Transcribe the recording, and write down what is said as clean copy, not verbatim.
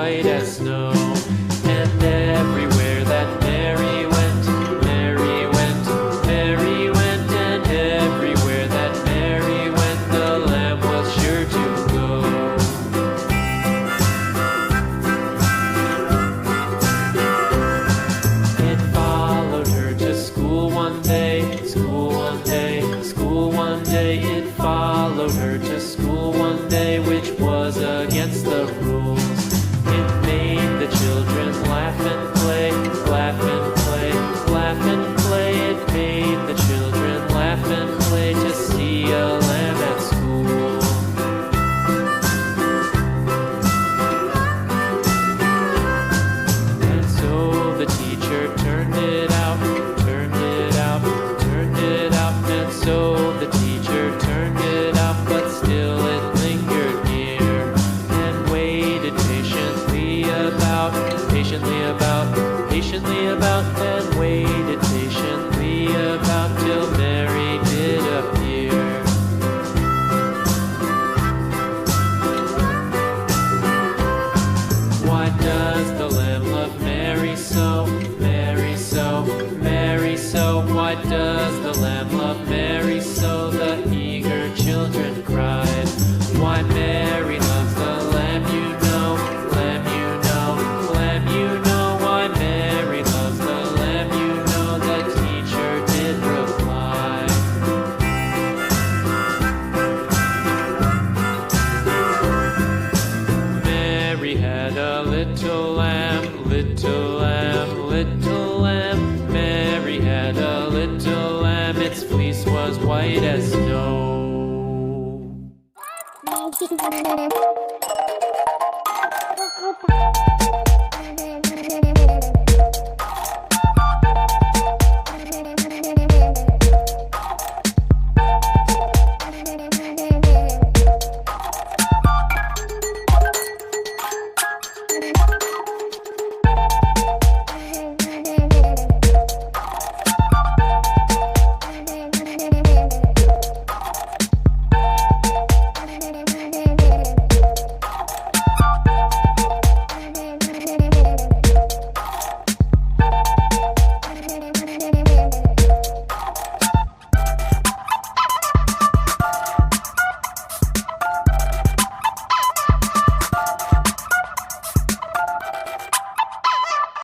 white as snow. And everywhere that Mary went, Mary went, Mary went. And everywhere that Mary went, the lamb was sure to go. It followed her to school one day, school one day, school one day. It followed her to school one day, which was against the rules. It made the children laugh and play, laugh and play, laugh and play. It made the children laugh and play to see a lamb at school. And so the teacher turned it out, turned it out, turned it out. And so the teacher turned it out, but still it lingered near and waited patiently about, and waited patiently about till Mary did appear. Why does the lamb love Mary so, Mary so, Mary so? Why does the lamb love Mary so? The eager children cried. Why Mary loves the lamb, you know, lamb, you know, lamb, you know. Why Mary loves the lamb, you know, the teacher did reply. Mary had a little lamb, little lamb, little lamb. Mary had a little lamb, its fleece was white as snow.